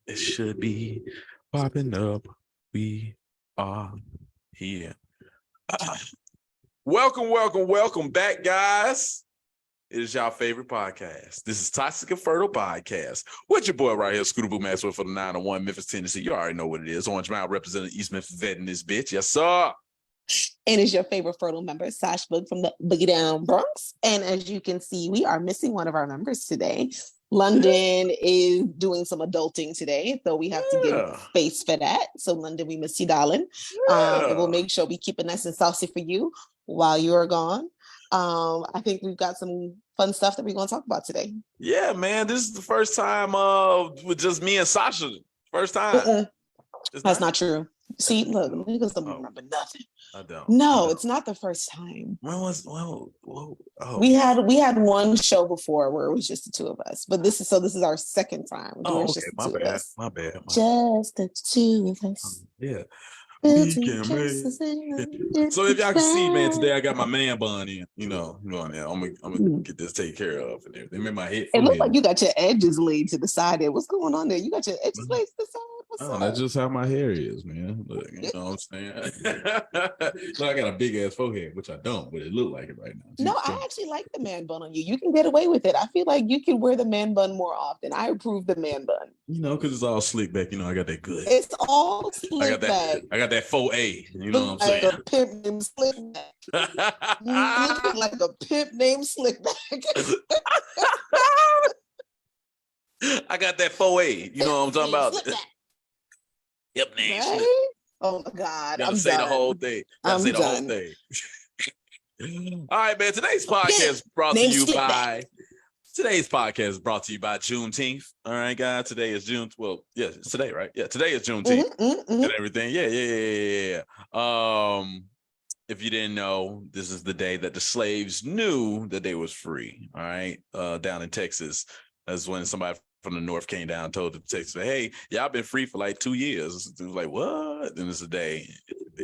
It should be popping up. We are here. Welcome back, guys. It is y'all favorite podcast. This is Toxic and Fertile Podcast. With your boy right here, Scooter Boo Maxwell for the 901 Memphis, Tennessee. You already know what it is. Orange Mountain representing East Memphis vet in this bitch. Yes, sir. And is your favorite fertile member, Sash Book from the Boogie Down Bronx. And as you can see, we are missing one of our members today. London is doing some adulting today, so we have to give space for that. So London, we miss you, darling. And we'll make sure we keep it nice and saucy for you while you're gone. I think we've got some fun stuff that we're going to talk about today. Yeah, man, this is the first time with just me and Sasha. First time. That's not true. See, look, niggas don't remember nothing. I don't. No, it's not the first time. We had one show before where it was just the two of us, but this is our second time. Oh, okay. My bad. Just the two of us. Yeah. So if y'all can see, man, today I got my man bun in. You know, I'm gonna get this taken care of and everything. In my head. It looks like you got your edges laid to the side there. What's going on there? You got your edges laid to the side. That's just how my hair is, man. Look, you know what I'm saying? So I got a big ass forehead, which I don't, but it look like it right now. No, I actually like the man bun on you. You can get away with it. I feel like you can wear the man bun more often. I approve the man bun. You know, because it's all slick back. You know, I got that good. It's all slick back. I got that 4A. You know what I'm saying? Like a pimp named Slickback. Like a pimp named Slickback. I got that 4A. You know what I'm talking about? Yep, name. Right? Oh my God. I'm say done. The whole thing. I'm say the done. whole thing. All right, man. Today's podcast is brought to you by Juneteenth. All right, guys. Today is June. Well, yeah, it's today, right? Yeah, today is Juneteenth and everything. Yeah. If you didn't know, this is the day that the slaves knew that they was free. All right, down in Texas, that's when somebody from the north came down and told the Texas, hey, y'all been free for like 2 years. It was like, what? Then it's a day.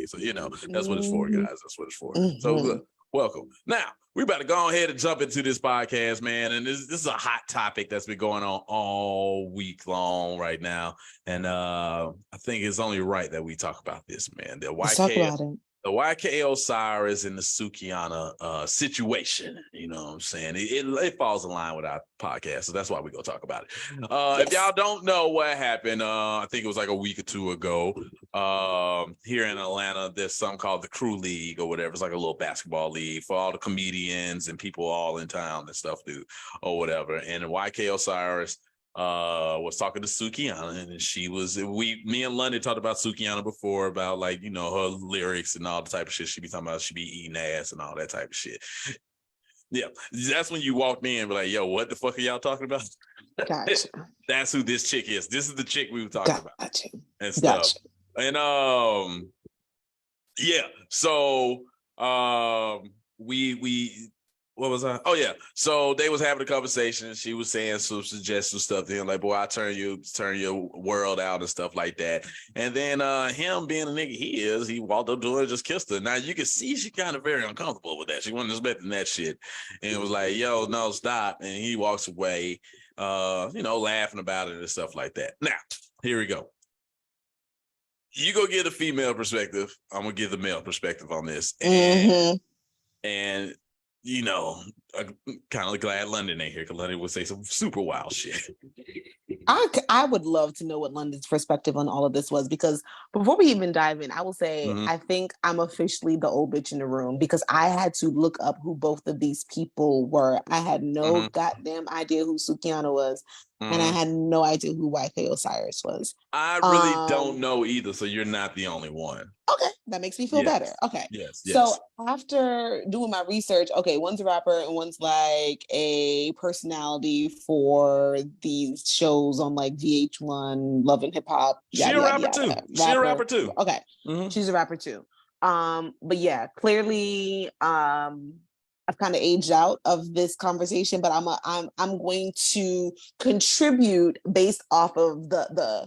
So, you know, that's what it's for, guys. That's what it's for. So, look, welcome. Now, we about to go ahead and jump into this podcast, man. And this is a hot topic that's been going on all week long right now. And I think it's only right that we talk about this, man. Let's talk about it. The YK Osiris and the Sukihana situation, you know what I'm saying? It falls in line with our podcast, so that's why we're going to talk about it. If y'all don't know what happened, I think it was like a week or two ago, here in Atlanta, there's something called the Crew League or whatever. It's like a little basketball league for all the comedians and people all in town and stuff, or whatever. And YK Osiris was talking to Sukihana, and me and London talked about Sukihana before, about like, you know, her lyrics and all the type of shit she be talking about. She be eating ass and all that type of shit. Yeah, that's when you walked in and be like, yo, what the fuck are y'all talking about? Gotcha. That's who this chick is. This is the chick we were talking about and stuff. Gotcha. And yeah, so we what was I? Oh yeah. So they was having a conversation. She was saying some suggestive stuff to him, like, boy, I turn your world out and stuff like that. And then him being the nigga he walked up to her and just kissed her. Now you can see she kind of very uncomfortable with that. She wasn't expecting that shit. And it was like, yo, no, stop. And he walks away, you know, laughing about it and stuff like that. Now, here we go. You go get the female perspective. I'm gonna give the male perspective on this. And you know, I'm kind of glad London ain't here, because London would say some super wild shit. I would love to know what London's perspective on all of this was, because before we even dive in, I will say I think I'm officially the old bitch in the room, because I had to look up who both of these people were. I had no goddamn idea who Sukihana was, and I had no idea who YK Osiris was. I really don't know either, so you're not the only one. Okay, that makes me feel better. Okay. Yes. So after doing my research, okay, one's a rapper and one's like a personality for these shows on like VH1, Love and Hip Hop. She's a rapper too. Okay. She's a rapper too. But yeah, clearly I've kind of aged out of this conversation, but I'm going to contribute based off of the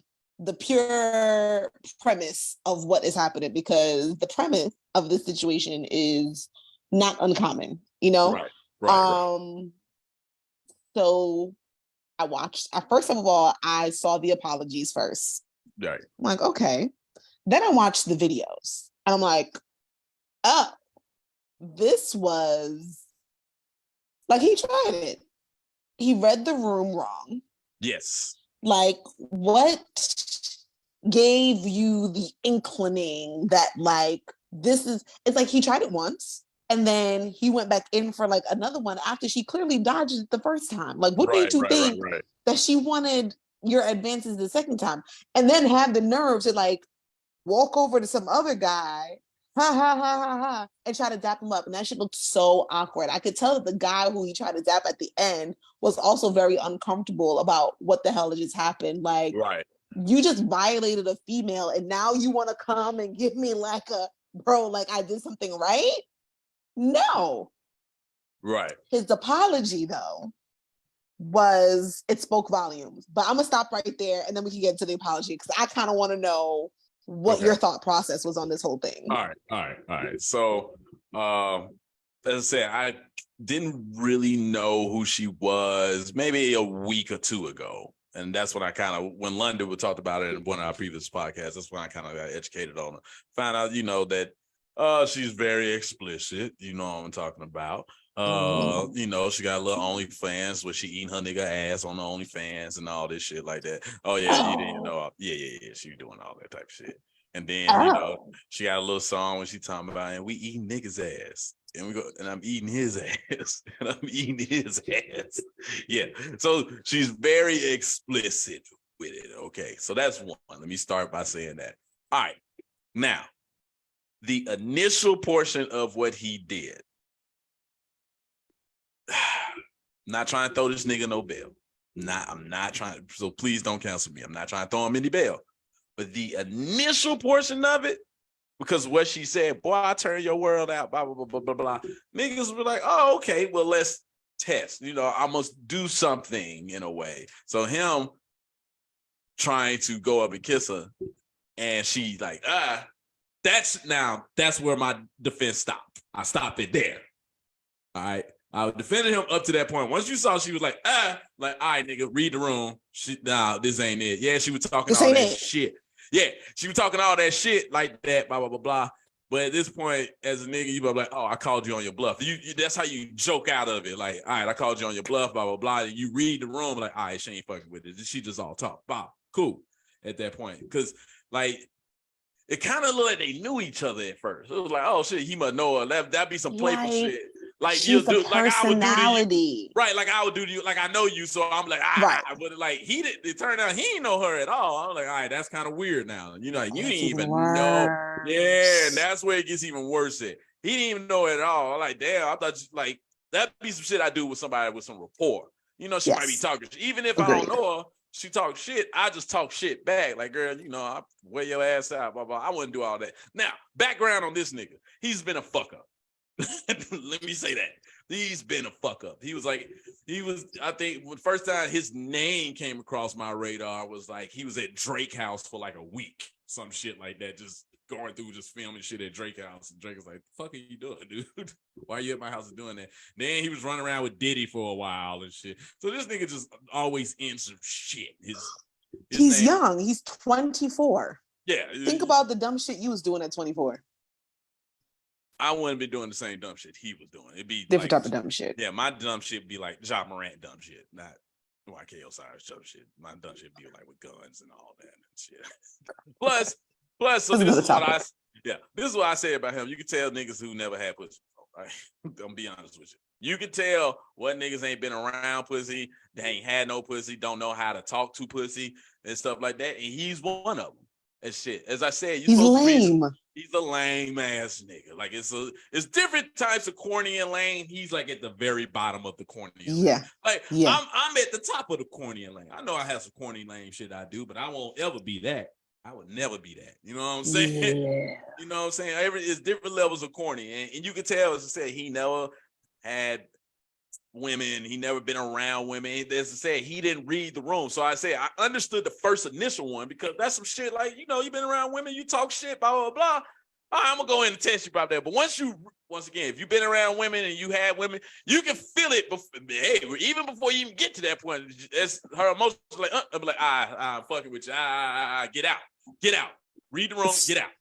pure premise of what is happening, because the premise of this situation is not uncommon, you know? Right. So I watched. First of all, I saw the apologies first. Right. I'm like, okay. Then I watched the videos, and I'm like, oh, this was like he tried it. He read the room wrong. Yes. Like, what gave you the inclining that like this is? It's like he tried it once. And then he went back in for like another one after she clearly dodged it the first time. Like, what made you think that she wanted your advances the second time? And then have the nerve to like walk over to some other guy, ha ha ha ha ha, and try to dap him up. And that shit looked so awkward. I could tell that the guy who he tried to dap at the end was also very uncomfortable about what the hell just happened. Like, you just violated a female, and now you want to come and give me like a bro, like I did something right? No. Right. His apology, though, it spoke volumes. But I'm going to stop right there, and then we can get to the apology, because I kind of want to know what your thought process was on this whole thing. All right. So, as I said, I didn't really know who she was maybe a week or two ago. And that's when I kind of, when London would talked about it in one of our previous podcasts, that's when I kind of got educated on her. Found out, that she's very explicit, you know what I'm talking about. She got a little OnlyFans where she eating her nigga ass on the OnlyFans and all this shit like that. Oh yeah, you didn't know. Yeah. She was doing all that type of shit. And then she got a little song when she talking about, and we eating niggas ass. And we go, and I'm eating his ass. And I'm eating his ass. Yeah. So she's very explicit with it. Okay. So that's one. Let me start by saying that. All right. Now, the initial portion of what he did. Not trying to throw this nigga no bail. I'm not trying, so please don't cancel me. I'm not trying to throw him any bail. But the initial portion of it, because what she said, boy, I turn your world out, blah, blah, blah, blah, blah, blah. Niggas were like, oh, okay, well, let's test. I must do something in a way. So him trying to go up and kiss her, and she like, that's where my defense stopped. I stopped it there. All right. I defended him up to that point. Once you saw she was like, all right, nigga, read the room. This ain't it. Yeah, she was talking all that shit. Yeah, she was talking all that shit like that, blah, blah, blah, blah. But at this point, as a nigga, you be like, oh, I called you on your bluff. That's how you joke out of it. Like, all right, I called you on your bluff, blah, blah, blah. You read the room, like, all right, she ain't fucking with it. She just all talk. Wow, cool at that point. Because, like, it kind of looked like they knew each other at first. It was like, oh, shit, he must know her. That'd be some playful shit. Like you'll do, like I would do to you, right? Like I would do to you, like I know you, so I'm like, right. But like he did. It turned out he didn't know her at all. I was like, all right, that's kind of weird now. You didn't even know. Yeah, and that's where it gets even worse. He didn't even know it at all. I'm like, damn, I thought that'd be some shit I do with somebody with some rapport. She might be talking, even if I don't know her. She talks shit. I just talk shit back. Like, girl, I wear your ass out. Blah blah. I wouldn't do all that. Now, background on this nigga. He's been a fuck up. Let me say that. He's been a fuck up. I think the first time his name came across my radar was like he was at Drake house for like a week, some shit like that, just going through, just filming shit at Drake house. And Drake was like, the fuck are you doing, dude? Why are you at my house doing that? Then he was running around with Diddy for a while and shit. So this nigga just always in some shit. He's young. He's 24. Yeah. Think about the dumb shit you was doing at 24. I wouldn't be doing the same dumb shit he was doing. It'd be different type of dumb shit. Yeah, my dumb shit would be like Ja Morant dumb shit, not YK Osiris dumb shit. My dumb shit would be like with guns and all that and shit. plus, so this is what I say about him. You can tell niggas who never had pussy. Right? I'm gonna be honest with you. You can tell what niggas ain't been around pussy, they ain't had no pussy, don't know how to talk to pussy and stuff like that. And he's one of them. And shit. As I said, he's lame. He's a lame ass nigga. Like it's different types of corny and lame. He's like at the very bottom of the corny and lame. I'm at the top of the corny and lame. I know I have some corny lame shit I do, but I won't ever be that. I would never be that. You know what I'm saying? Yeah. You know what I'm saying? It's different levels of corny. And you can tell, as I said, he never had women. He never been around women. As I said, he didn't read the room. So I say I understood the first initial one because that's some shit like, you've been around women, you talk shit, blah, blah, blah. all right, I'm gonna go in and test you about that. But once again, if you've been around women and you had women, you can feel it. Hey, even before you even get to that point, it's her emotions like, I'm like, I'm fucking with you. Get out. Read the room, get out.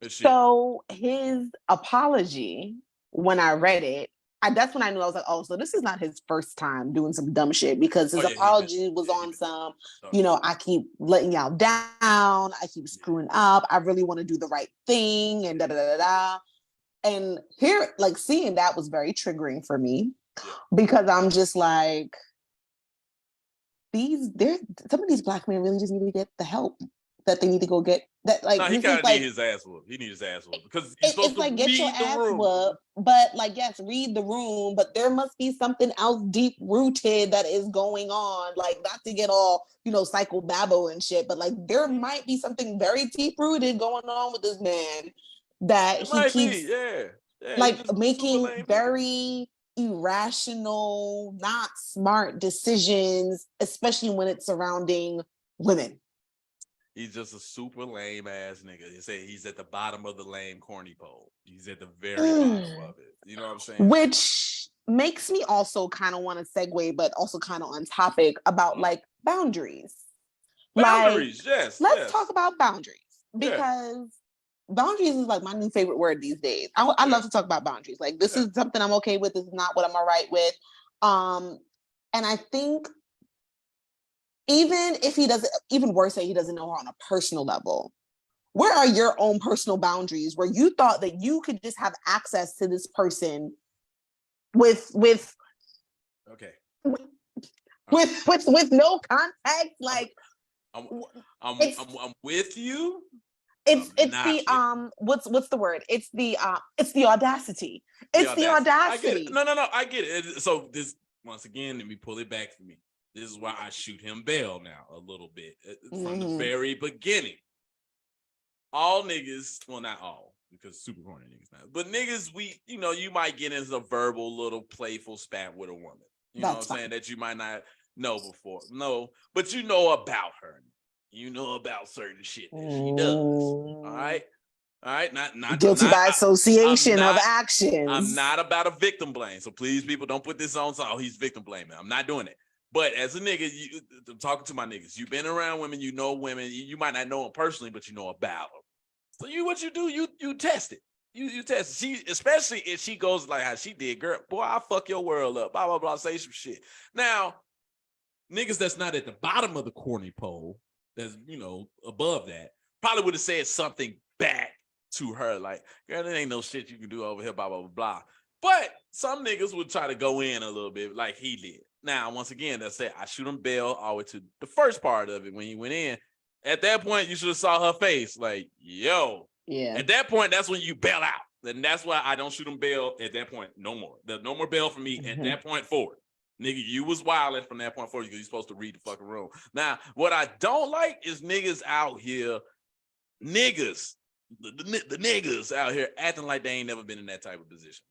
So his apology, when I read it, that's when I knew. I was like, oh, so this is not his first time doing some dumb shit, because his apology was on some, I keep letting y'all down. I keep screwing up. I really want to do the right thing and da-da-da-da. And here, like, seeing that was very triggering for me, because I'm just like, some of these Black men really just need to get the help that they need to go get. That, like, no, he kind of need his ass whooped. He needs his ass whooped because you're supposed to like, read the room. Whooped, but like, yes, read the room, but there must be something else deep rooted that is going on. Like, not to get all, psychobabble and shit, but like, there might be something very deep rooted going on with this man that he keeps like making very irrational, not smart decisions, especially when it's surrounding women. He's just a super lame ass nigga. He say he's at the bottom of the lame corny pole. He's at the very bottom of it. You know what I'm saying? Which makes me also kind of want to segue, but also kind of on topic about like boundaries. Boundaries, like, yes. Let's talk about boundaries, because boundaries is like my new favorite word these days. I love to talk about boundaries. Like, this is something I'm okay with. This is not what I'm all right with. And I think, even if he doesn't, even worse, say he doesn't know her on a personal level, where are your own personal boundaries where you thought that you could just have access to this person with no context? Like, I'm with you. It's the what's the word? It's the audacity. It's the audacity. No, I get it. So this, once again, let me pull it back for me. This is why I shoot him bail now a little bit from the very beginning. All niggas, well, not all, because super horny niggas now, but niggas, you might get into a verbal little playful spat with a woman. You know what I'm saying? That you might not know before. No, but you know about her. You know about certain shit that she does. All right. Not guilty by association of actions. I'm not about a victim blame. So please, people, don't put this on. Oh, he's victim blaming. I'm not doing it. But as a nigga, I'm talking to my niggas. You've been around women, you know women. You might not know them personally, but you know about them. So what you do, you test it. You test it. She, especially if she goes like how she did, girl, boy, I'll fuck your world up. Blah, blah, blah, say some shit. Now, niggas that's not at the bottom of the corny pole, that's, above that, probably would have said something back to her, like, girl, there ain't no shit you can do over here, blah, blah, blah, blah. But some niggas would try to go in a little bit like he did. Now, once again, that's it. I shoot him bail all the way to the first part of it when he went in. At that point, you should have saw her face, like, yo. Yeah. At that point, that's when you bail out. And that's why I don't shoot him bail at that point. No more. There's no more bail for me at that point forward. Nigga, you was wilding from that point forward because you're supposed to read the fucking room. Now, what I don't like is niggas out here, the niggas out here acting like they ain't never been in that type of position.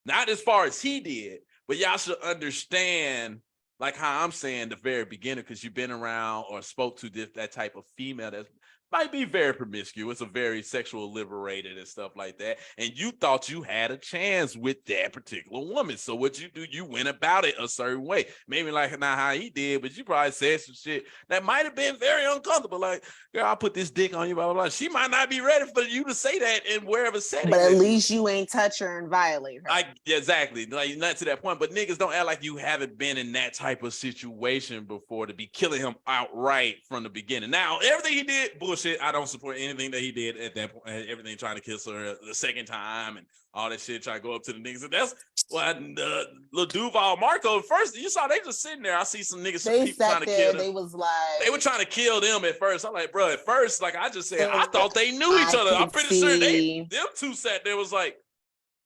Not as far as he did, but y'all should understand, like how I'm saying the very beginning, because you've been around or spoke to that type of female that might be very promiscuous, a very sexual liberated and stuff like that. And you thought you had a chance with that particular woman. So what you do, you went about it a certain way. Maybe like not how he did, but you probably said some shit that might have been very uncomfortable. Like, girl, I'll put this dick on you, blah, blah, blah. She might not be ready for you to say that in wherever setting. But at least you ain't touch her and violate her. Exactly. Like, not to that point. But niggas don't act like you haven't been in that type of situation before to be killing him outright from the beginning. Now, everything he did, bullshit. I don't support anything that he did at that point. Everything trying to kiss her the second time and all that shit, trying to go up to the niggas. And that's what Lil Duval Marco, first, you saw they just sitting there. I see some niggas trying to kill them. They was like, they were trying to kill them at first. I'm like, bro, at first, like I just said, I thought they knew each other. I'm pretty sure them two sat there was like,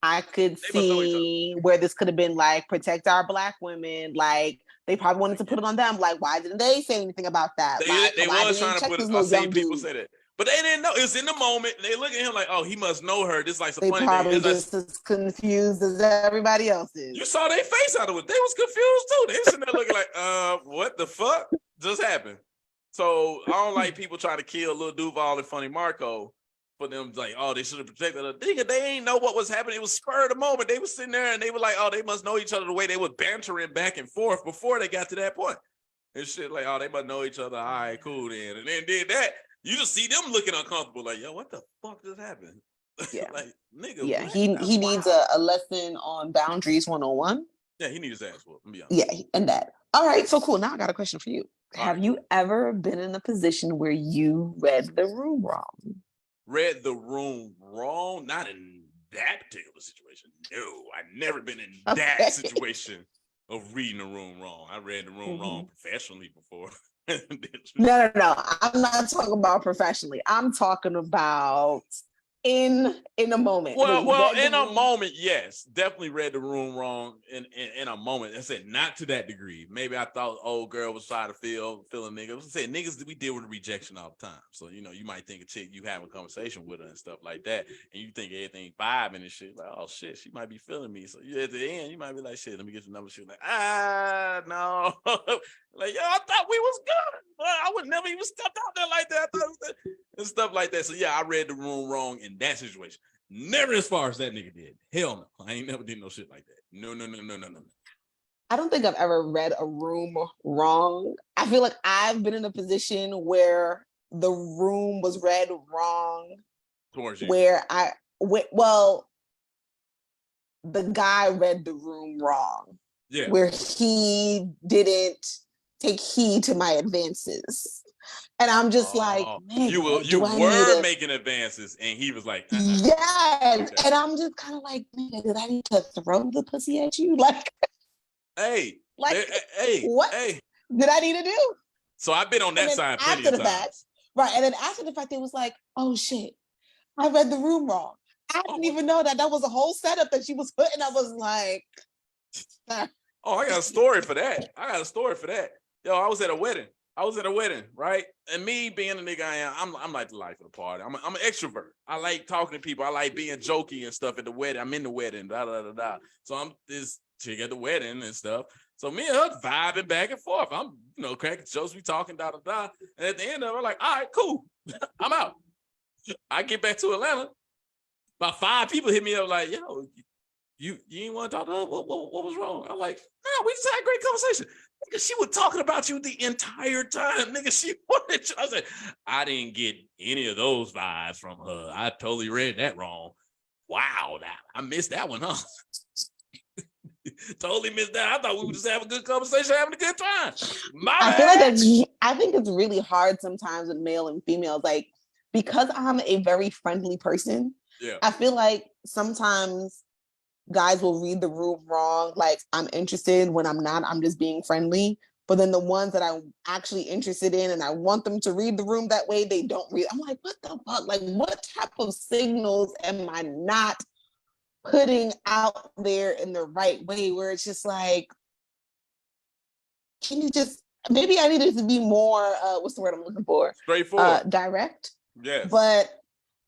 I could see where this could have been like, protect our Black women. Like, they probably wanted to put it on them. Like, why didn't they say anything about that? They was trying to put it. I seen people say that. But they didn't know. It was in the moment. They look at him like, oh, he must know her. This like some funny thing. They probably just as confused as everybody else is. You saw their face out of it. They was confused too. They was sitting there looking like, what the fuck just happened? So I don't like people trying to kill Lil Duval and Funny Marco for them, like, oh, they should have protected her. Nigga, they ain't know what was happening. It was spur of the moment. They was sitting there and they were like, oh, they must know each other the way they were bantering back and forth before they got to that point. And shit, like, oh, they must know each other. All right, cool then. And then did that. You just see them looking uncomfortable, like, yo, what the fuck just happened? Yeah. Like, nigga, Yeah, what? he needs a lesson on boundaries 101. Yeah, he needs his ass whooped. Yeah, and that. All right, so cool. Now I got a question for you. All Have you ever been in a position where you read the room wrong? Read the room wrong? Not in that particular situation. No, I've never been in that situation of reading the room wrong. I read the room wrong professionally before. No. I'm not talking about professionally. I'm talking about in a moment. Well, in a moment, yes, definitely read the room wrong in a moment. I said not to that degree. Maybe I thought old girl was trying to feeling niggas. I said niggas, we deal with rejection all the time. So you might think a chick, you have a conversation with her and stuff like that, and you think everything vibing and shit. Like, oh shit, she might be feeling me. So at the end, you might be like, shit, let me get your number. She like, no. Like, yo, I thought we was good. I would never even stepped out there like that. And stuff like that. So yeah, I read the room wrong in that situation. Never as far as that nigga did. Hell no. I ain't never did no shit like that. No. I don't think I've ever read a room wrong. I feel like I've been in a position where the room was read wrong. Towards you. Well, the guy read the room wrong. Yeah. Where he didn't take heed to my advances. And I'm just like, man, you were making advances, and he was like, yes. Okay. And I'm just kind of like, man, did I need to throw the pussy at you? Like, hey, what hey. did I need to do? So I've been on that side plenty of times. Right. And then after the fact, it was like, oh shit, I read the room wrong. I didn't even know that was a whole setup that she was putting. I was like, oh, I got a story for that. Yo, I was at a wedding, right? And me being a nigga I am, I'm like the life of the party. I'm an extrovert. I like talking to people. I like being jokey and stuff at the wedding. I'm in the wedding, So I'm this chick at the wedding and stuff. So me and her vibing back and forth. I'm, cracking jokes, we talking, And at the end of it, I'm like, all right, cool. I'm out. I get back to Atlanta. About 5 people hit me up like, yo, you ain't want to talk to her? What was wrong? I'm like, no, we just had a great conversation. Nigga, she was talking about you the entire time. Nigga, she wanted you. I said, I didn't get any of those vibes from her. I totally read that wrong. Wow, I missed that one, huh? Totally missed that. I thought we would just have a good conversation, having a good time. I think it's really hard sometimes with male and females. Like, because I'm a very friendly person, I feel like sometimes guys will read the room wrong. Like, I'm interested when I'm not. I'm just being friendly. But then the ones that I'm actually interested in and I want them to read the room that way, they don't read. I'm like, what the fuck? Like, what type of signals am I not putting out there in the right way, where it's just like, can you just, maybe I needed to be more, what's the word I'm looking for? Straightforward. Direct. Yes. But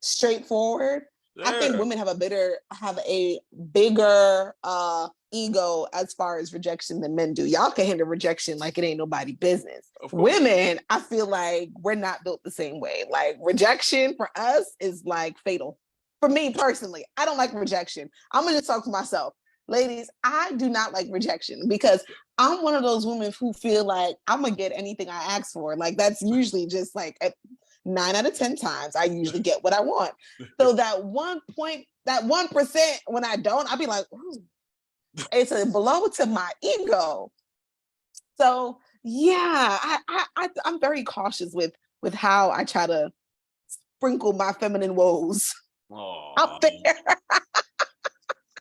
straightforward. Yeah. I think women have a bigger ego as far as rejection than men do. Y'all can handle rejection like it ain't nobody business. Women, I feel like we're not built the same way. Like, rejection for us is like fatal. For me personally, I don't like rejection. I'm gonna just talk to myself. Ladies, I do not like rejection because I'm one of those women who feel like I'm gonna get anything I ask for. Like, that's usually just like 9 out of 10 times I usually get what I want. So that 1%, when I don't, I'll be like, ooh, it's a blow to my ego. So yeah, I'm very cautious with how I try to sprinkle my feminine woes out there.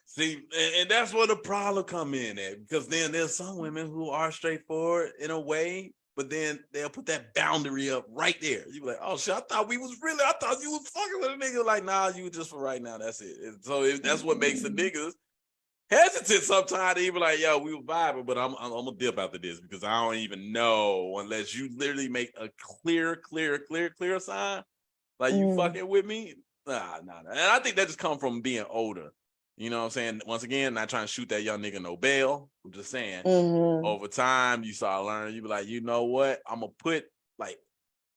See, and that's where the problem come in at, because then there's some women who are straightforward in a way, but then they'll put that boundary up right there. You be like, oh shit, I thought you was fucking with a nigga. Like, nah, you just for right now, that's it. And so that's what makes the niggas hesitant sometimes to even like, yo, we were vibing, but I'm gonna dip after this because I don't even know unless you literally make a clear sign, like you fucking with me. Nah. And I think that just comes from being older. You know what I'm saying? Once again, not trying to shoot that young nigga no bail. I'm just saying, over time, you start learning. You be like, you know what? I'm going to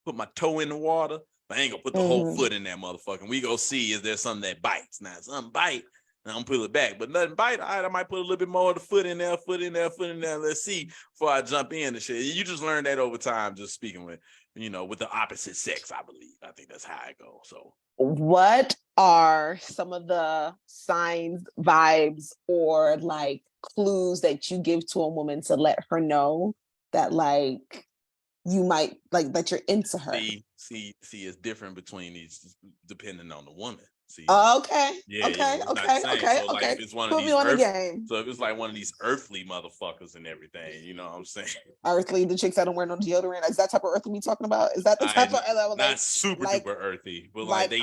put my toe in the water I ain't gonna put the whole foot in that motherfucker. We go see is there something that bites. Now something bite, and I'm gonna pull it back. But nothing bite, all right, I might put a little bit more of the foot in there, foot in there, foot in there. Let's see before I jump in and shit. You just learn that over time, just speaking with, with the opposite sex, I believe. I think that's how it goes. So what are some of the signs, vibes, or like clues that you give to a woman to let her know that like you might like that you're into her? See, it's different between these depending on the woman. See, okay, yeah, okay, it's not okay, the same. okay, So like okay. if it's one of Put me these on the game. so if it's like one of these earthly motherfuckers and everything, you know what I'm saying? Earthly, the chicks that don't wear no deodorant. Is that type of earthly we talking about? Is that the type of Not super duper earthy, but like they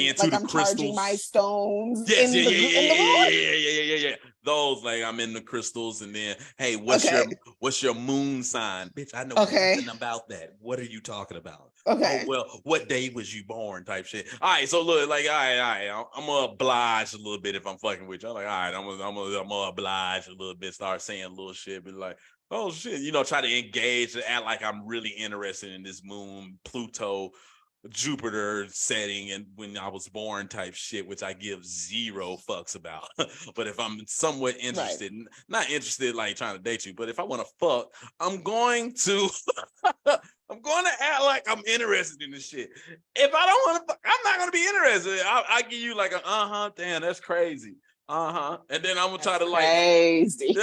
into like the I'm charging my crystals. stones Yes, in the moon? yeah. Those like I'm in the crystals, and then hey, Okay. what's your moon sign, bitch? I know Okay. nothing about that. What are you talking about? Okay. Oh well, what day was you born? Type shit. All right, so look, like all right, I'm gonna oblige a little bit if I'm fucking with you. I'm like, all right, I'm gonna oblige a little bit, start saying a little shit, but like, oh shit, try to engage and act like I'm really interested in this moon, Pluto, Jupiter setting and when I was born type shit, which I give zero fucks about. But if I'm somewhat interested, not interested like trying to date you, but if I want to fuck, I'm going to I'm going to act like I'm interested in this shit. If I don't want to fuck, I'm not going to be interested. I give you like a damn, that's crazy. And then I'm gonna try to crazy.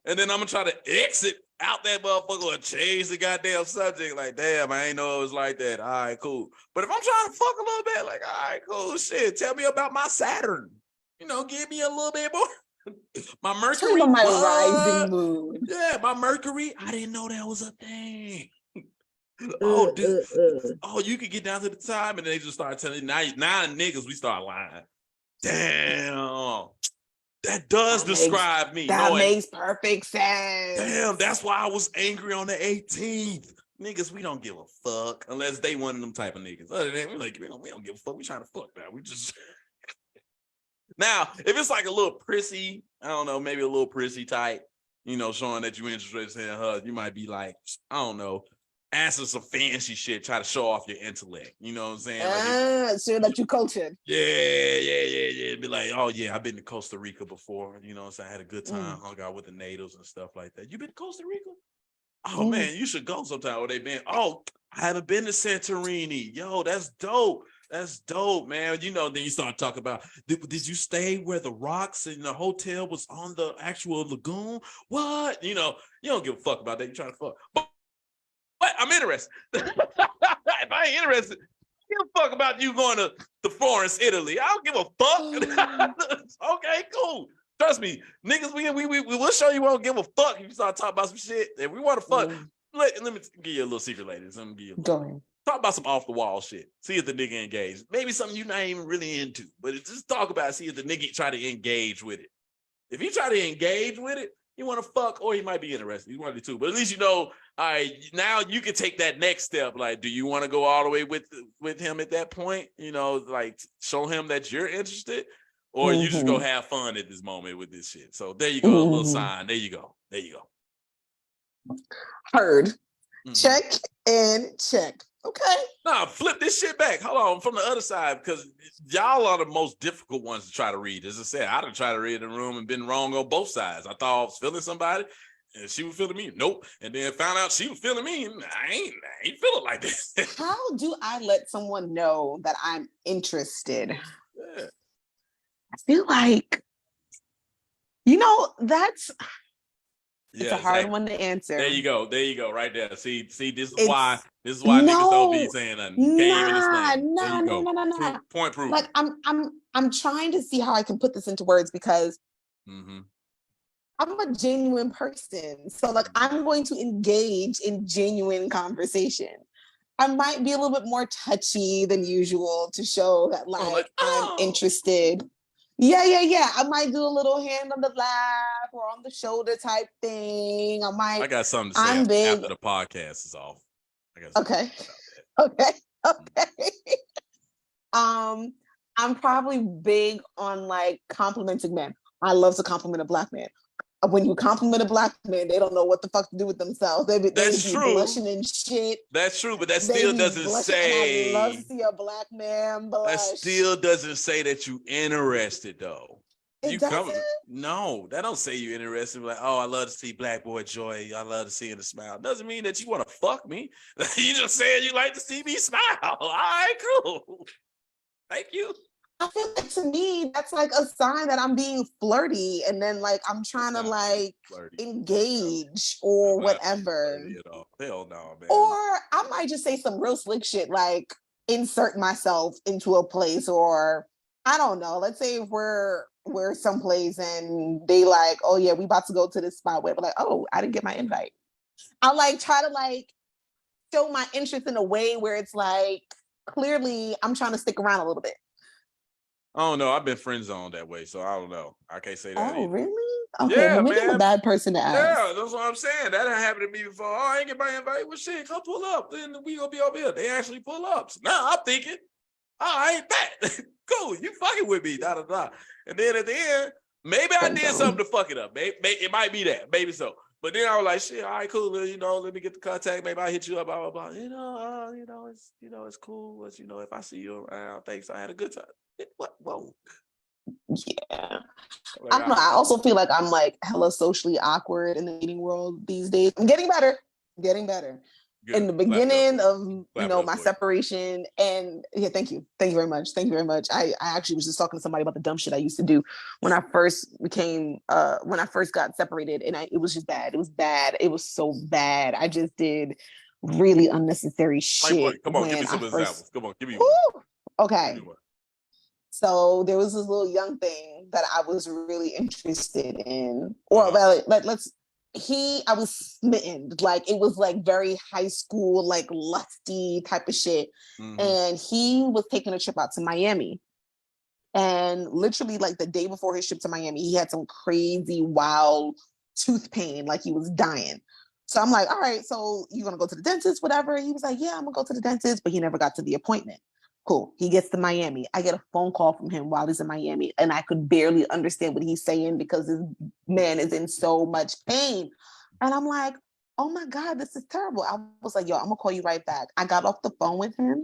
and then I'm gonna try to exit out that motherfucker or change the goddamn subject. Like, damn, I ain't know it was like that. All right, cool. But if I'm trying to fuck a little bit, like, all right, cool, shit. Tell me about my Saturn. Give me a little bit more. My Mercury. Tell me my rising moon. Yeah, my Mercury. I didn't know that was a thing. Oh, you could get down to the time, and they just start telling you. Now niggas, we start lying. Damn. That does describe me. That makes perfect sense. Damn, that's why I was angry on the 18th. Niggas, we don't give a fuck unless they one of them type of niggas. Other than that, we don't give a fuck. We trying to fuck now. We just now, if it's like a little prissy, I don't know, maybe a little prissy type, showing that you interested in her, you might be like, I don't know, answer some fancy shit, try to show off your intellect. You know what I'm saying? So that you cultured. Yeah. Be like, oh yeah, I've been to Costa Rica before. You know what I'm saying? I had a good time, hung out with the natives and stuff like that. You been to Costa Rica? Oh man, you should go sometime where they been. Oh, I haven't been to Santorini. Yo, that's dope. That's dope, man. Then you start talking about, did you stay where the rocks and the hotel was on the actual lagoon? What? You don't give a fuck about that. You're trying to fuck. But I'm interested. If I ain't interested, I don't give a fuck about you going to Florence, Italy. I don't give a fuck. Okay, cool. Trust me, niggas, we will show you we don't give a fuck if you start talking about some shit. If we want to fuck, let me give you a little secret, ladies. Let me give you Go ahead. Talk about some off the wall shit. See if the nigga engaged. Maybe something you're not even really into, but just talk about it. See if the nigga try to engage with it. If you try to engage with it, you want to fuck, or he might be interested. You want to do two, but at least all right, now you can take that next step. Like, do you want to go all the way with him at that point? Like show him that you're interested, or you just go have fun at this moment with this shit. So there you go, a little sign. There you go. Heard. Check and check. Okay. Nah, flip this shit back. Hold on, from the other side, because y'all are the most difficult ones to try to read. As I said, I done tried to read the room and been wrong on both sides. I thought I was feeling somebody, and she was feeling me. Nope. And then found out she was feeling me. And I ain't feeling like this. How do I let someone know that I'm interested? Yeah. I feel like, that's it's a hard one to answer. There you go, right there. See, this is why niggas don't be saying nothing. You can't even explain. No. Point proven. Like I'm trying to see how I can put this into words because I'm a genuine person. So like I'm going to engage in genuine conversation. I might be a little bit more touchy than usual to show that I'm interested. Yeah. I might do a little hand on the lap or on the shoulder type thing. I got something to say after the podcast is off. Okay. I'm probably big on like complimenting men. I love to compliment a Black man. when you compliment a black man, they don't know what the fuck to do with themselves. They be blushing and shit. That's true, but that They still be doesn't blushing, and I love to say see a black man that blush. still doesn't say that you interested though. It doesn't? No, that don't say you interested. Like, oh, I love to see black boy joy. I love to see him smile. Doesn't mean that you want to fuck me. You just saying you like to see me smile. All right, cool. Thank you. I feel like to me, that's like a sign that I'm being flirty, and then like I'm trying to like engage or whatever. Hell no, man. Or I might just say some real slick shit like insert myself into a place, or I don't know. Let's say if we're someplace and they like, oh yeah, we about to go to this spot where we're like, oh, I didn't get my invite. I like try to like show my interest in a way where it's like clearly I'm trying to stick around a little bit. I don't know. I've been friend zoned that way, so I don't know. I can't say that. Oh, either. really? Okay, yeah, well, maybe I'm a bad person to ask. Yeah, that's what I'm saying. That didn't happen to me before. Oh, I ain't get my invite. Well, shit, come pull up. Then we gonna be over here. They actually pull up. So now I'm thinking, oh, I ain't that. Cool, you fucking with me, da da da. And then at the end, maybe I did something to fuck it up. Maybe it might be that. Maybe so. But then I was like, shit, all right, cool. You know, let me get the contact. Maybe I hit you up, blah blah blah. It's cool. But if I see you around, thanks. I had a good time. What? Whoa. Yeah. I don't know. I also feel like I'm like hella socially awkward in the dating world these days. I'm getting better. Good. In the beginning of my separation, and yeah, thank you very much. I actually was just talking to somebody about the dumb shit I used to do when I first got separated, and it was just bad. It was bad. It was so bad. I just did really unnecessary shit. Come on, give me some examples. Come on, give me one. Okay. So there was this little young thing that I was really interested in, or I was smitten. Like it was like very high school, like lusty type of shit. Mm-hmm. And he was taking a trip out to Miami. And literally like the day before his trip to Miami, he had some crazy wild tooth pain, like he was dying. So I'm like, all right, so you gonna go to the dentist, whatever? He was like, yeah, I'm gonna go to the dentist, but he never got to the appointment. Cool. He gets to Miami. I get a phone call from him while he's in Miami, and I could barely understand what he's saying because this man is in so much pain. And I'm like, oh my God, this is terrible. I was like, yo, I'm gonna call you right back. I got off the phone with him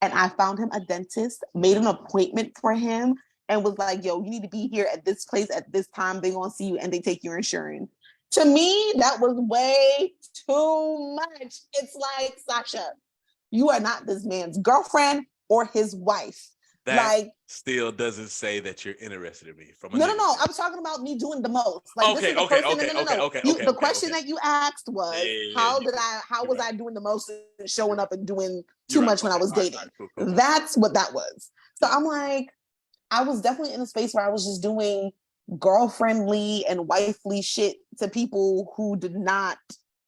and I found him a dentist, made an appointment for him, and was like, yo, you need to be here at this place at this time. They're gonna see you and they take your insurance. To me, that was way too much. It's like, Sasha, you are not this man's girlfriend or his wife. That still doesn't say that you're interested in me. No. I'm talking about me doing the most. Like, okay. The question that you asked was, how was I doing the most and showing up and doing too much when I was dating? Cool. That's what that was. So I'm like, I was definitely in a space where I was just doing girlfriendly and wifely shit to people who did not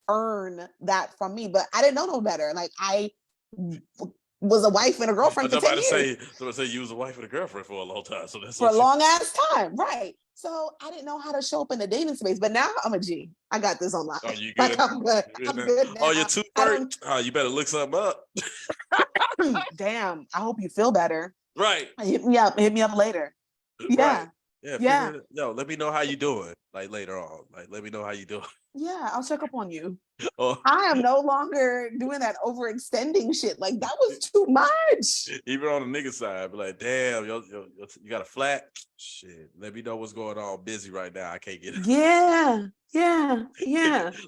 earn that from me. But I didn't know no better. Like I was a wife and a girlfriend for 10 years. Somebody say you was a wife and a girlfriend for a long time. So that's for a long ass time, right? So I didn't know how to show up in the dating space, but now I'm a G. I got this online. Oh, you good? Like, I'm good. I'm good now. Oh, your tooth hurt? Oh, you better look something up. Damn, I hope you feel better. Right. Hit me up later. Yeah. Right. Yeah. Yo, let me know how you doing. Like later on. Like let me know how you doing. Yeah, I'll check up on you. Oh. I am no longer doing that overextending shit. Like that was too much. Even on the nigga side, be like, damn, you got a flat? Shit, let me know what's going on. I'm busy right now. I can't get it. Yeah.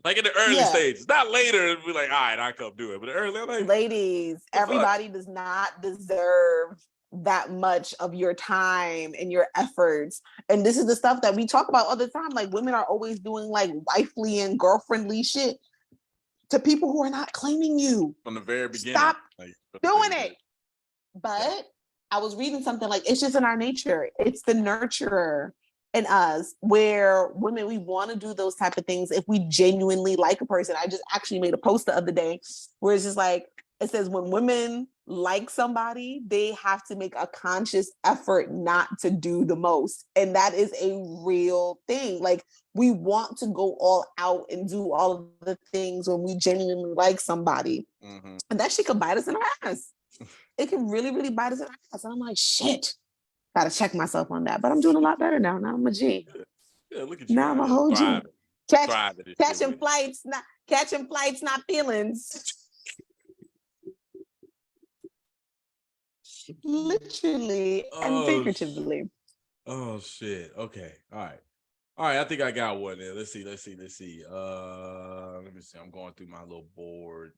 Like in the early stages, not later. Be like, all right, I come do it. But early, like, ladies, everybody does not deserve that much of your time and your efforts. And this is the stuff that we talk about all the time. Like women are always doing like wifely and girlfriendly shit to people who are not claiming you. From the very beginning. Stop doing it. But I was reading something like, it's just in our nature. It's the nurturer in us where women, we want to do those type of things if we genuinely like a person. I just actually made a post the other day where it's just like, it says when women like somebody, they have to make a conscious effort not to do the most. And that is a real thing. Like we want to go all out and do all of the things when we genuinely like somebody. Mm-hmm. And that shit can bite us in our ass. It can really, really bite us in our ass. And I'm like, shit, gotta check myself on that. But I'm doing a lot better now. Now I'm a G. Yeah, look at you. Now I'm gonna hold you. Catching flights, not feelings. Literally and figuratively. Oh shit. Okay. All right. I think I got one there. Let's see. Let me see. I'm going through my little board.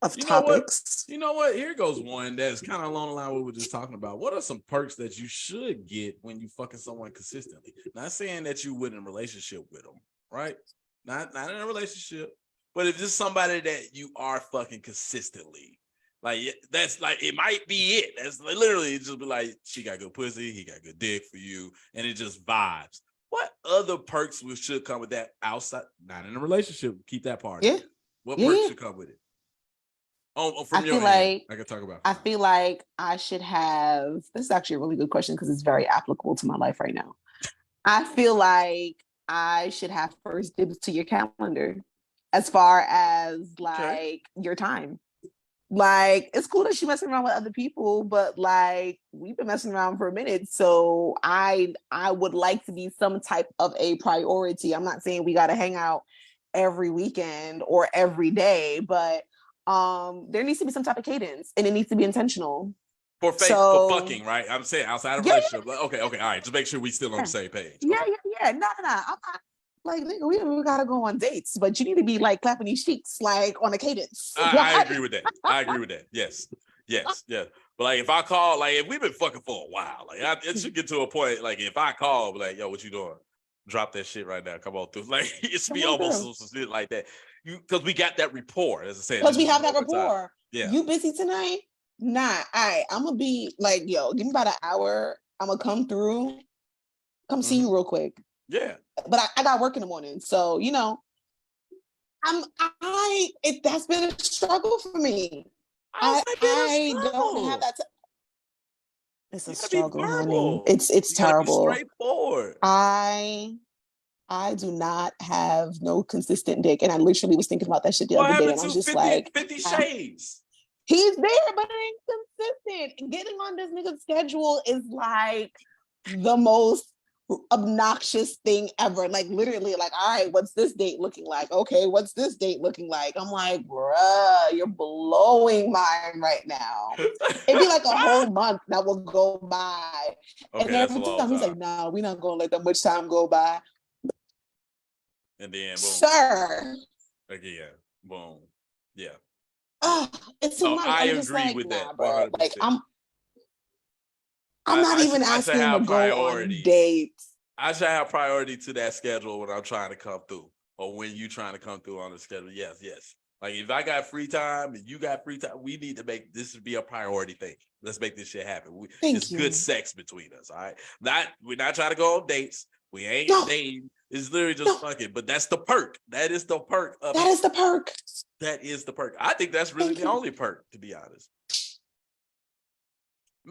Of You know what? topics. You know what? Here goes one that's kind of along the line what we were just talking about. What are some perks that you should get when you fucking someone consistently? Not saying that you would in a relationship with them, right? Not in a relationship, but if it's somebody that you are fucking consistently, like that's like it might be it. That's literally just be like she got good pussy, he got good dick for you, and it just vibes. What other perks should come with that outside? Not in a relationship. Keep that part. Yeah. What perks should come with it? From I your feel end, like I can talk about. I feel like I should have. This is actually a really good question because it's very applicable to my life right now. I feel like I should have first dibs to your calendar as far as like your time. Like it's cool that she messing around with other people, but like we've been messing around for a minute. So I would like to be some type of a priority. I'm not saying we gotta hang out every weekend or every day, but there needs to be some type of cadence and it needs to be intentional. For fucking, right? I'm saying outside of relationship. Yeah. Okay, all right. Just make sure we still on the same page. Yeah, Okay. yeah. No. I'm not like nigga, we gotta go on dates, but you need to be like clapping these cheeks like on a cadence. I agree with that. Yes. But like if I call, like if we've been fucking for a while, like it should get to a point. Like if I call, be like, yo, what you doing? Drop that shit right now. Come on through. Like it should be almost some shit like that. Because we got that rapport, as I said. Because we have that rapport. Yeah. You busy tonight? Nah. All right. I'm gonna be like, yo, give me about an hour. I'm gonna come through. Come see you real quick. Yeah. But I got work in the morning. So, that's been a struggle for me. I don't have that. It's a struggle, honey. It's terrible. Straightforward. I do not have no consistent dick. And I literally was thinking about that shit the other day. And I was just 50 Shades. He's there, but it ain't consistent. Getting on this nigga's schedule is like the most obnoxious thing ever. Like literally, like, all right, what's this date looking like? Okay, what's this date looking like? I'm like, bruh, you're blowing mine right now. It'd be like a whole month that will go by. Okay, and every time he's like, no, we're not gonna let that much time go by. And then boom. Sir. Again, boom. Yeah. It's too much. I agree with that, bro. Like I'm not even asking him to go on dates. I should have priority to that schedule when I'm trying to come through, or when you trying to come through on the schedule. Yes. Like if I got free time and you got free time, we need to make this be a priority thing. Let's make this shit happen. It's good sex between us. All right. We're not trying to go on dates. We ain't dating. It's literally just fucking. But that's the perk. That is the perk. That is the perk. That is the perk. I think that's really the only perk, to be honest.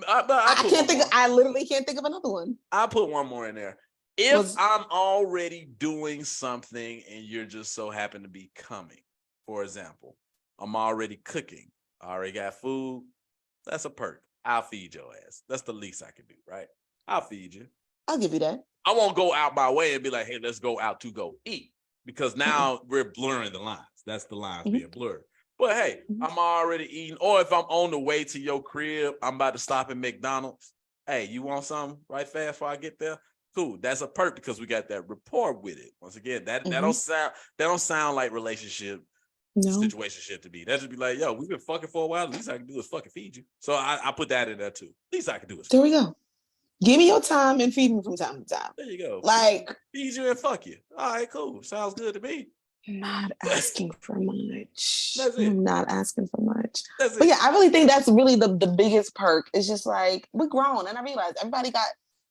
I literally can't think of another one. I'll put one more in there. If I'm already doing something and you're just so happen to be coming, for example, I'm already cooking. I already got food. That's a perk. I'll feed your ass. That's the least I can do, right? I'll feed you. I'll give you that. I won't go out my way and be like, hey, let's go out to go eat. Because now we're blurring the lines. That's the lines being blurred. But hey, I'm already eating. Or if I'm on the way to your crib, I'm about to stop at McDonald's. Hey, you want something right fast before I get there? Cool. That's a perk because we got that rapport with it. Once again, that don't sound like relationship situationship to me. That should be like, yo, we've been fucking for a while. The least I can do is fucking feed you. So I put that in there too. Least I can do is there we go. Give me your time and feed me from time to time. There you go. Like feed you and fuck you. All right, cool. Sounds good to me. Not asking for much. That's it. I'm not asking for much. That's but yeah, I really think that's really the biggest perk. It's just like we're grown, and I realize everybody got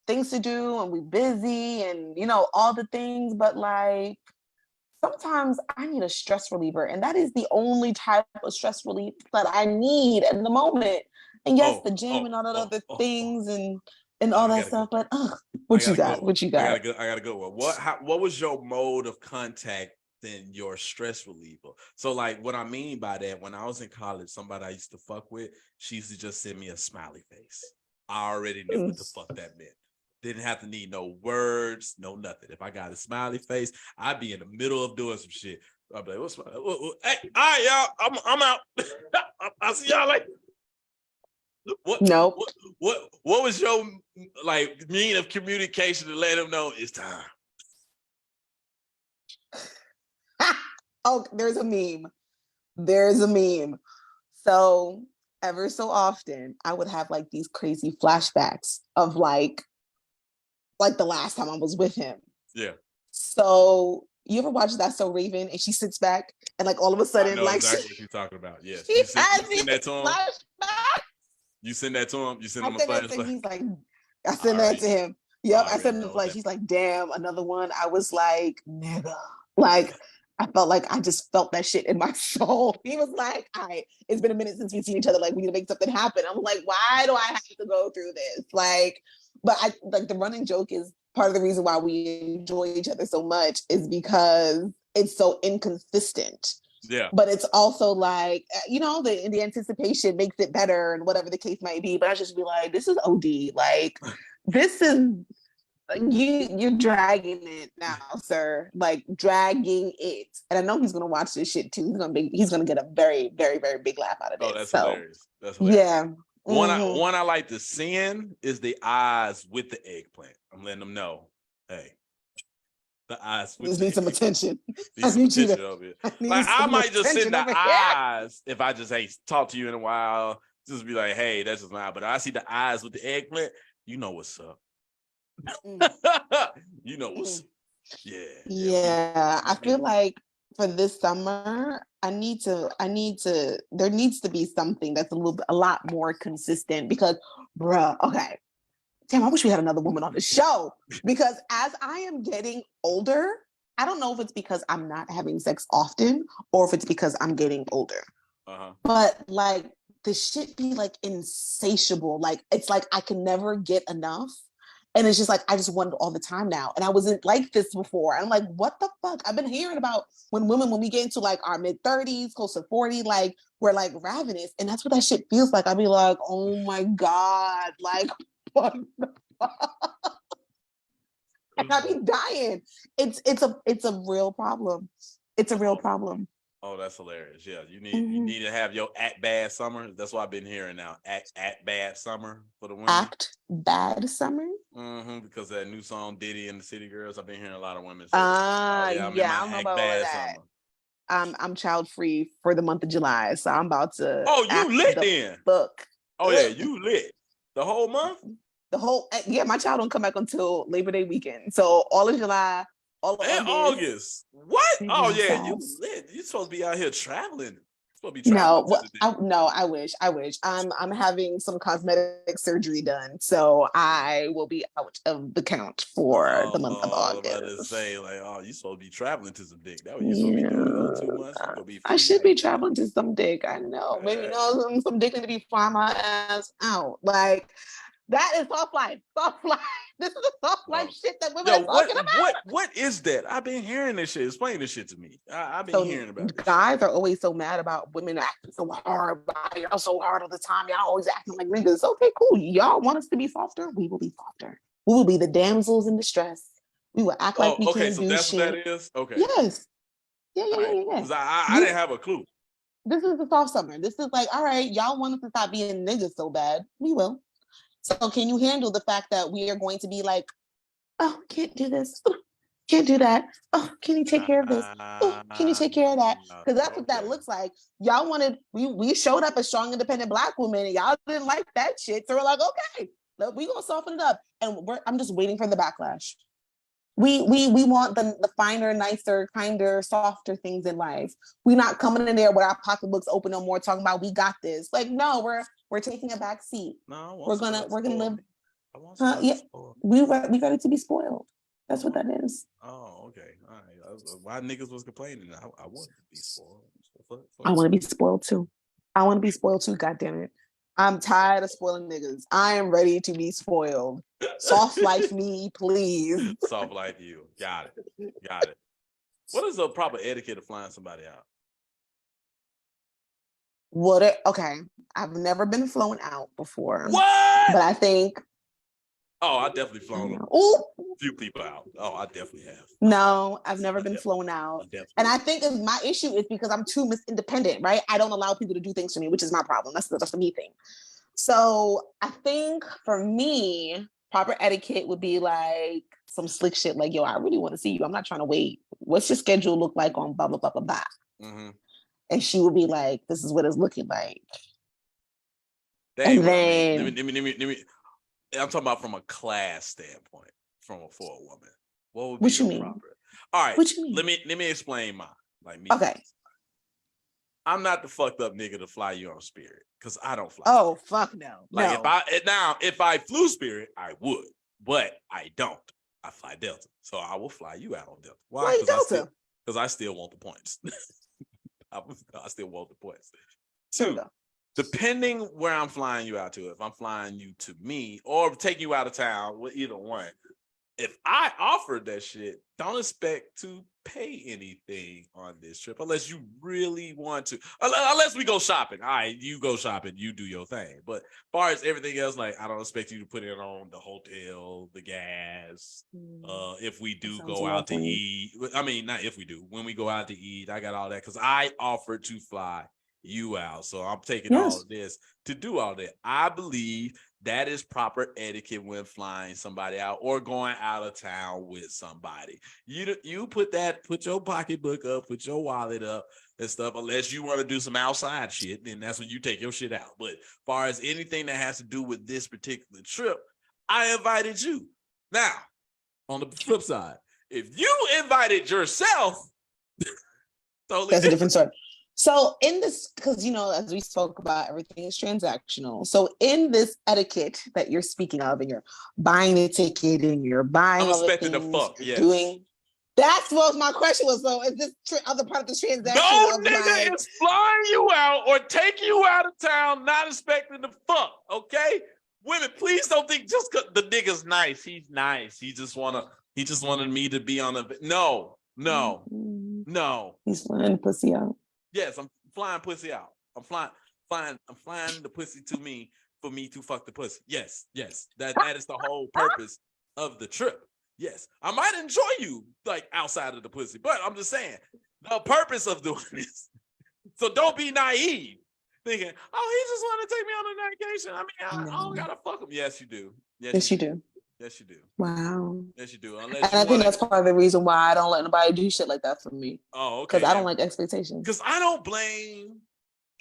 things to do, and we're busy, and all the things. But like sometimes I need a stress reliever, and that is the only type of stress relief that I need at the moment. And yes, the gym and all the other things and all that stuff. But what you got? What you got? I got a good one. What was your mode of contact than your stress reliever? So like what I mean by that, when I was in college, somebody I used to fuck with, she used to just send me a smiley face. I already knew what the fuck that meant. Didn't have to need no words, no nothing. If I got a smiley face, I'd be in the middle of doing some shit. I'd be like, what's my, hey, all right, y'all, I'm out. I'll see y'all later. Nope. What was your like mean of communication to let him know it's time? Oh, there's a meme. There's a meme. So ever so often, I would have like these crazy flashbacks of like the last time I was with him. Yeah. So you ever watch That's So Raven and she sits back and like all of a sudden, I know like exactly what you're talking about. Yes. She You send has that to him. Flashback. You send that to him. You send him a flashback. He's like, I send that to him. Yep, I sent him the flash. He's like, damn, another one. I was like, nigga. Like, I felt like I just felt that shit in my soul. He was like, all right, it's been a minute since we've seen each other. Like, we need to make something happen. I'm like, why do I have to go through this? Like, but I like the running joke is part of the reason why we enjoy each other so much is because it's so inconsistent. Yeah. But it's also like, you know, the anticipation makes it better and whatever the case might be. But I just be like, this is OD. Like, this is you're dragging it now, sir. Like dragging it. And I know he's gonna watch this shit too. He's gonna get a very, very, very big laugh out of this. Oh, that's hilarious. That's hilarious. Yeah. One I like to send is the eyes with the eggplant. I'm letting them know, hey, the eyes with just the need some attention. Need some attention over here. Like I might just send the eyes if I just ain't talk to you in a while. Just be like, hey, that's just my eye. But I see the eyes with the eggplant, you know what's up. You know what's up. Yeah. I feel like for this summer, there needs to be something that's a lot more consistent because, bruh, okay. Damn, I wish we had another woman on the show because as I am getting older, I don't know if it's because I'm not having sex often or if it's because I'm getting older. But like the shit be like insatiable. Like it's like I can never get enough. And it's just like I just want it all the time now. And I wasn't like this before. I'm like, what the fuck? I've been hearing about when we get into like our mid-30s, close to 40, like we're like ravenous. And that's what that shit feels like. I'd be like, oh my God, like what the fuck? And I'd be dying. It's a real problem. It's a real problem. Oh, that's hilarious. Yeah, you need to have your act bad summer. That's what I've been hearing now. Act bad summer for the women. Act bad summer? Because that new song Diddy and the City Girls, I've been hearing a lot of women say, I don't know about all that. Summer. I'm child free for the month of July, so I'm about to. Oh, you lit then? Book. Oh yeah, you lit the whole month. My child don't come back until Labor Day weekend, so all of July. All of August. What? Oh yeah, you lit. You supposed to be out here traveling. I wish. I'm having some cosmetic surgery done, so I will be out of the count for the month of August. I was about to say, like, you supposed to be traveling to some dick. That what you supposed to be doing 2 months. I should be traveling to some dick. I know. Maybe some dick need to be flying my ass out. Like that is soft life. Soft life. This is the soft life shit that women are talking about. What is that? I've been hearing this shit. Explain this shit to me. I've been hearing about it. Guys are always so mad about women acting so hard. Y'all so hard all the time. Y'all always acting like niggas. Okay, cool. Y'all want us to be softer? We will be softer. We will be the damsels in distress. We will act like we can't do that's shit. What that is? Okay. Yes. Yeah. Because I didn't have a clue. This is the soft summer. This is like, all right, y'all want us to stop being niggas so bad. We will. So can you handle the fact that we are going to be like, oh, can't do this. Oh, can't do that. Oh, can you take care of this? Oh, can you take care of that? Because that's what that looks like. Y'all wanted, we showed up as strong, independent Black women, and y'all didn't like that shit. So we're like, okay, we gonna soften it up. And I'm just waiting for the backlash. We want the finer, nicer, kinder, softer things in life. We're not coming in there with our pocketbooks open no more, talking about we got this. Like, no, we're taking a back seat. No, we're gonna live. We ready to be spoiled. That's what that is. Oh, okay. All right. Why niggas was complaining? I want to be spoiled. I want to be spoiled too. God damn it. I'm tired of spoiling niggas. I am ready to be spoiled. Soft life me, please. Soft life you. Got it. What is the proper etiquette of flying somebody out? Okay. I've never been flown out before. What? But I think Oh, I definitely flown Ooh. a few people out. Oh, I definitely have. No, I've never been flown out. And I think my issue is because I'm too independent, right? I don't allow people to do things for me, which is my problem. That's the me thing. So I think for me, proper etiquette would be like some slick shit like, yo, I really want to see you. I'm not trying to wait. What's your schedule look like on blah, blah, blah, blah, blah. Mm-hmm. And she would be like, this is what it's looking like. That ain't what I mean. Let me. I'm talking about from a class standpoint, for a woman. What would be what you mean? proper? All right. What you mean? Let me explain mine. Like me. Okay. I'm not the fucked up nigga to fly you on Spirit because I don't fly. Oh, fuck no. Like if I flew Spirit, I would, but I don't. I fly Delta, so I will fly you out on Delta. Why? Because I still want the points. I still want the points. Two, depending where I'm flying you out to, if I'm flying you to me or taking you out of town, with either one, if I offered that shit, don't expect to pay anything on this trip unless you really want to. Unless we go shopping. All right, you go shopping, you do your thing. But as far as everything else, like I don't expect you to put it on the hotel, the gas. If we do go out to eat, I mean, not if we do. When we go out to eat, I got all that because I offered to fly you out. So I'm taking all of this to do all that. I believe that is proper etiquette when flying somebody out or going out of town with somebody. You put your pocketbook up, put your wallet up and stuff, unless you want to do some outside shit, then that's when you take your shit out. But as far as anything that has to do with this particular trip, I invited you. Now, on the flip side, if you invited yourself, that's a different story. So in this, because, as we spoke about, everything is transactional. So in this etiquette that you're speaking of, and you're buying the ticket and you're buying all the things, that's what my question was. So is this other part of the transaction? No nigga is flying you out or taking you out of town, not expecting to fuck, okay? Women, please don't think just because the nigga's nice, he's nice. He just wanted me to be on a... No. He's flying pussy out. Yes, I'm flying pussy out. I'm flying the pussy to me for me to fuck the pussy. Yes. That is the whole purpose of the trip. Yes. I might enjoy you like outside of the pussy, but I'm just saying the purpose of doing this. So don't be naive thinking, oh, he just want to take me on a vacation. I mean, I don't gotta fuck him. Yes, you do. Yes, you do. Yes, you do. Wow. Yes, you do. And I think that's part of the reason why I don't let nobody do shit like that for me. Oh, okay. Because I don't like expectations. Because I don't blame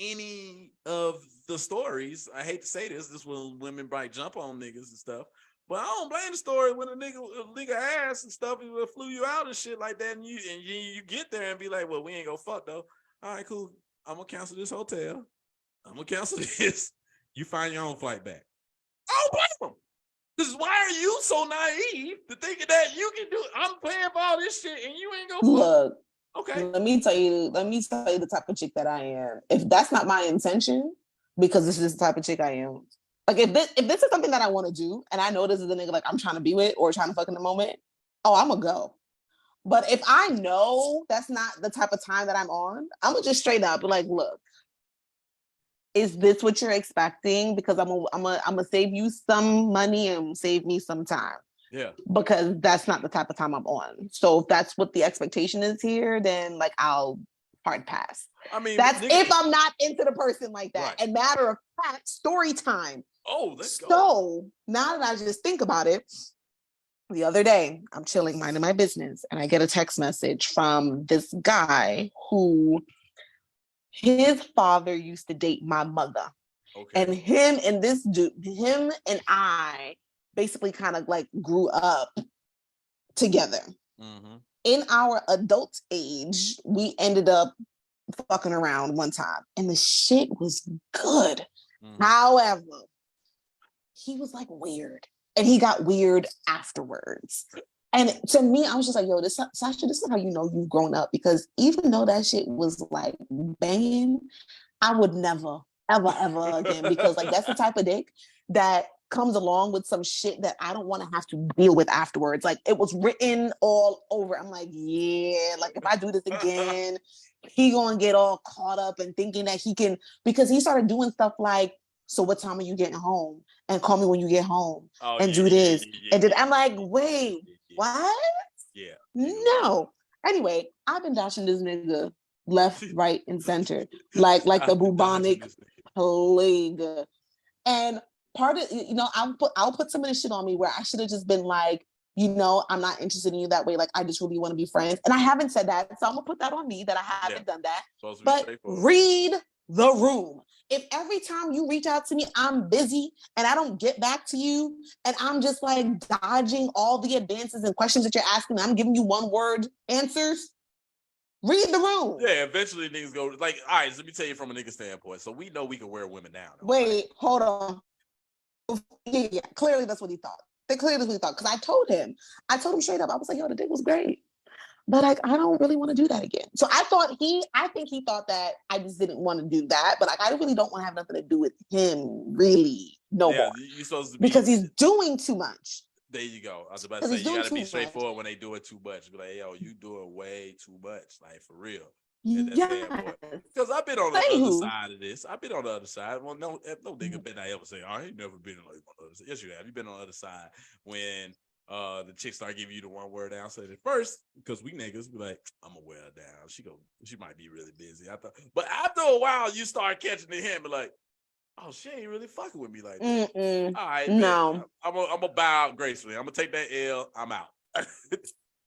any of the stories. I hate to say this. This when women jump on niggas and stuff. But I don't blame the story when a nigga ass and stuff, he flew you out and shit like that, and you get there and be like, well, we ain't gonna fuck though. All right, cool. I'm gonna cancel this hotel. I'm gonna cancel this. You find your own flight back. I don't blame them. Because why are you so naive to thinking that you can do it? I'm paying for all this shit and you ain't gonna look. Okay. Let me tell you the type of chick that I am. If that's not my intention, because this is the type of chick I am. Like if this is something that I want to do, and I know this is the nigga like I'm trying to be with or trying to fuck in the moment, I'm gonna go. But if I know that's not the type of time that I'm on, I'm gonna just straight up be like, look, is this what you're expecting? Because I'm gonna save you some money and save me some time. Yeah. Because that's not the type of time I'm on. So if that's what the expectation is here, then like I'll hard pass. I mean, that's if I'm not into the person like that. Right. And matter of fact, story time. Oh, let's go. So now that I just think about it, the other day I'm chilling, minding my business, and I get a text message from this guy who his father used to date my mother. Okay. And him and I basically kind of like grew up together. Mm-hmm. In our adult age, we ended up fucking around one time and the shit was good. Mm-hmm. However, he was like weird and he got weird afterwards. And to me, I was just like, yo, Sasha, this is how you know you've grown up, because even though that shit was like banging, I would never, ever, ever again, because like that's the type of dick that comes along with some shit that I don't want to have to deal with afterwards. Like it was written all over. I'm like, yeah, like if I do this again, he gonna get all caught up and thinking that he can, because he started doing stuff like so what time are you getting home? And call me when you get home Oh, and yeah, do yeah, yeah, this. yeah, And then yeah, I'm like, yeah, wait, yeah, yeah, what? yeah. No. Anyway, I've been dashing this nigga left, right, and center, like the I've been dodging bubonic this nigga. plague. And part of, I'll put some of this shit on me where I should have just been like, I'm not interested in you that way. Like, I just really want to be friends. And I haven't said that. So I'm gonna put that on me that I haven't done that. Supposed to be But straightforward. read the room. If every time you reach out to me, I'm busy and I don't get back to you, and I'm just like dodging all the advances and questions that you're asking, I'm giving you one word answers, read the room. Yeah, eventually niggas go like, all right, so let me tell you from a nigga standpoint. So we know we can wear women down. Wait, hold on. Yeah, clearly that's what he thought. Clearly that's what he thought. Because I told him straight up, I was like, yo, the dick was great. But like, I don't really want to do that again. So I think he thought that I just didn't want to do that. But like, I really don't want to have nothing to do with him, really, no more. You're supposed to be, because he's doing too much. There you go. I was about to say, you got to be straightforward when they do it too much. Be like, yo, you doing way too much, like for real. Yeah. Because I've been on the other side of this. I've been on the other side. Well, no nigga bet I ever say, I ain't never been on the other side. Yes, you have. You've been on the other side when the chick start giving you the one word answer at first, because we niggas be like, I'm gonna wear her down. She might be really busy. But after a while, you start catching the hint, be like, oh, she ain't really fucking with me like that. All right, no. I'm gonna bow out gracefully. I'm gonna take that L. I'm out.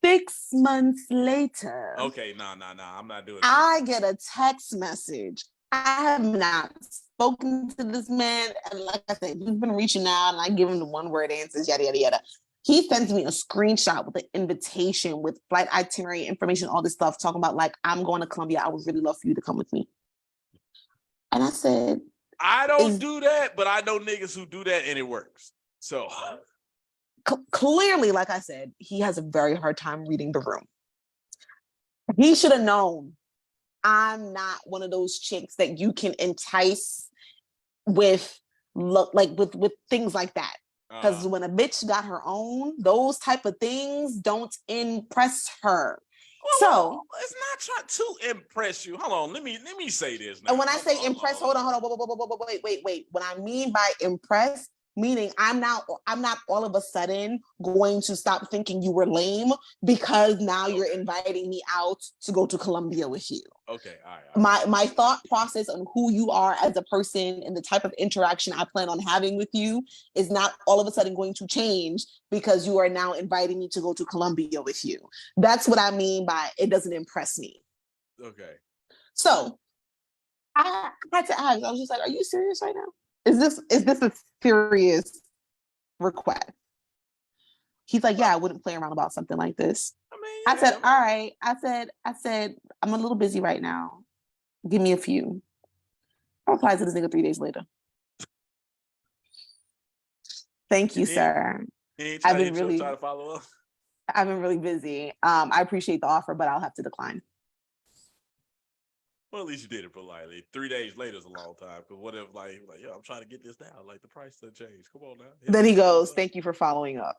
6 months later. Okay, no. I'm not doing it. I get a text message. I have not spoken to this man. And like I said, he's been reaching out and I give him the one word answers, yada, yada, yada. He sends me a screenshot with an invitation with flight itinerary information, all this stuff, talking about like, I'm going to Colombia. I would really love for you to come with me. And I said, I don't do that, but I know niggas who do that and it works. So clearly, like I said, he has a very hard time reading the room. He should have known I'm not one of those chicks that you can entice with with things like that. Because when a bitch got her own, those type of things don't impress her. So it's not trying to impress you. Hold on, let me say this now. And when I say impress, hold on, wait. What I mean by impress, meaning I'm not all of a sudden going to stop thinking you were lame because now you're inviting me out to go to Colombia with you. Okay, all right. My thought process on who you are as a person and the type of interaction I plan on having with you is not all of a sudden going to change because you are now inviting me to go to Colombia with you. That's what I mean by it doesn't impress me. Okay. So I had to ask, I was just like, are you serious right now? Is this a serious request? He's like, yeah, I wouldn't play around about something like this. I said, all right. I said, I'm a little busy right now. Give me a few. I replied to this nigga 3 days later. Thank you, sir. I've been really try to follow up. I've been really busy. I appreciate the offer, but I'll have to decline. Well, at least you did it politely. 3 days later is a long time. Because what if, like, yo, I'm trying to get this down. Like, the price doesn't change. Come on now. Then he goes, thank you for following up.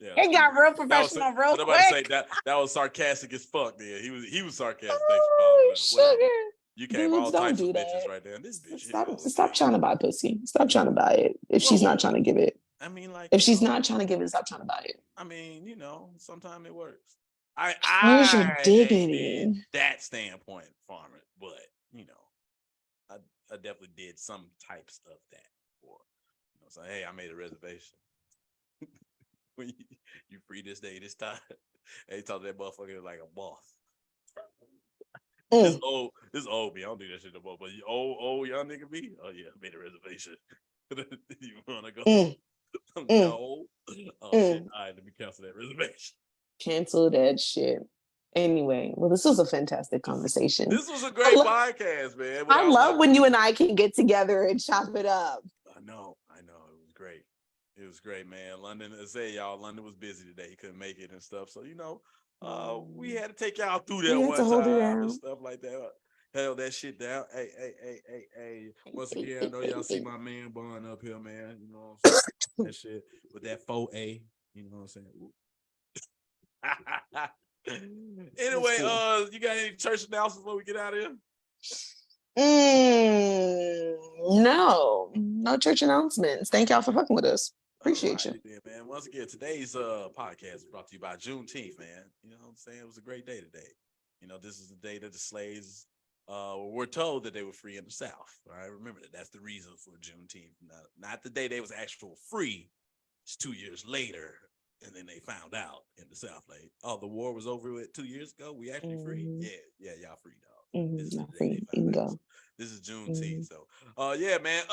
Yeah, it got real professional real quick. Say that was sarcastic as fuck. Then he was sarcastic. Oh, sugar. You came all types of bitches right there. This bitch. Stop trying to buy pussy. Stop trying to buy it. If she's not trying to give it. I mean, like, if she's not trying to give it, stop trying to buy it. I mean, sometimes it works. Where's your dignity? That standpoint, farmer, but I definitely did some types of that for. So hey, I made a reservation. When you free this day, this time, they talk to that motherfucker like a boss. This old me. I don't do that shit no more. But you old young nigga me. Oh yeah, I made a reservation. You wanna go? No. Shit. All right, let me cancel that reservation. Cancel that shit. Anyway, well, this was a fantastic conversation. This was a great podcast, man. I love when you and I can get together and chop it up. I know. It was great. It was great, man. London, London was busy today. He couldn't make it and stuff. So, we had to take y'all through that one time and stuff like that. Held that shit down. Hey. Once again, I know y'all see my man Bond up here, man. You know what I'm saying? That shit with that 4A. You know what I'm saying? Anyway, you got any church announcements before we get out of here? No. no church announcements. Thank y'all for fucking with us. Appreciate you. Then, man. Once again, today's podcast is brought to you by Juneteenth, man. You know what I'm saying? It was a great day today. You know, this is the day that the slaves were told that they were free in the South. All right, remember that. That's the reason for Juneteenth. Not the day they was actual free. It's 2 years later, and then they found out in the South, like, oh, the war was over with 2 years ago. We actually free. Yeah, y'all free, dog. This is the day they found out. So this is Juneteenth. So, yeah, man.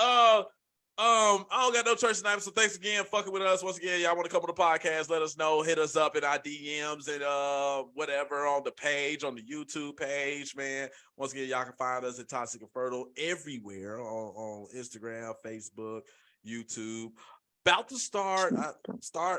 I don't got no church tonight, so thanks again fucking with us. Once again, y'all want to come on the podcast, let us know. Hit us up in our DMs and whatever on the page, on the YouTube page, man. Once again, y'all can find us at Toxic and Fertile everywhere on Instagram, Facebook, YouTube. About to start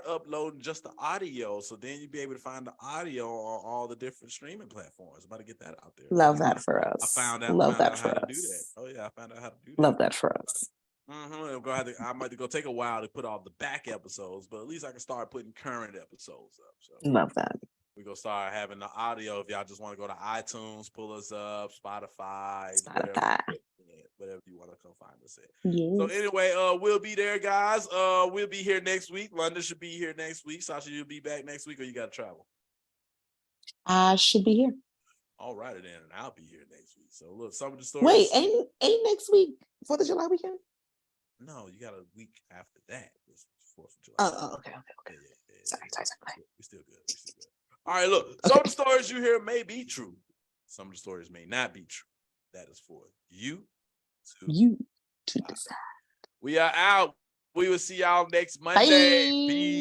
uploading just the audio, so then you'll be able to find the audio on all the different streaming platforms. I'm about to get that out there. Love that for us. I found out how to do that. Oh yeah, I found out how to do that. Love that for us. I might go take a while to put all the back episodes, but at least I can start putting current episodes up. So love that. We're gonna start having the audio. If y'all just want to go to iTunes, pull us up, Spotify. Whatever you want to come find us at. Yes. So anyway, we'll be there, guys. We'll be here next week. London should be here next week. Sasha, you'll be back next week, or you got to travel? I should be here. All right, then, and I'll be here next week. So look, some of the stories. Wait, ain't next week 4th of July weekend? No, you got a week after that. It's 4th of July. Oh, okay. Yeah. Sorry. We're still good. All right, look. Okay. Some of the stories you hear may be true. Some of the stories may not be true. That is for you to decide. We are out. We will see y'all next Monday. Peace.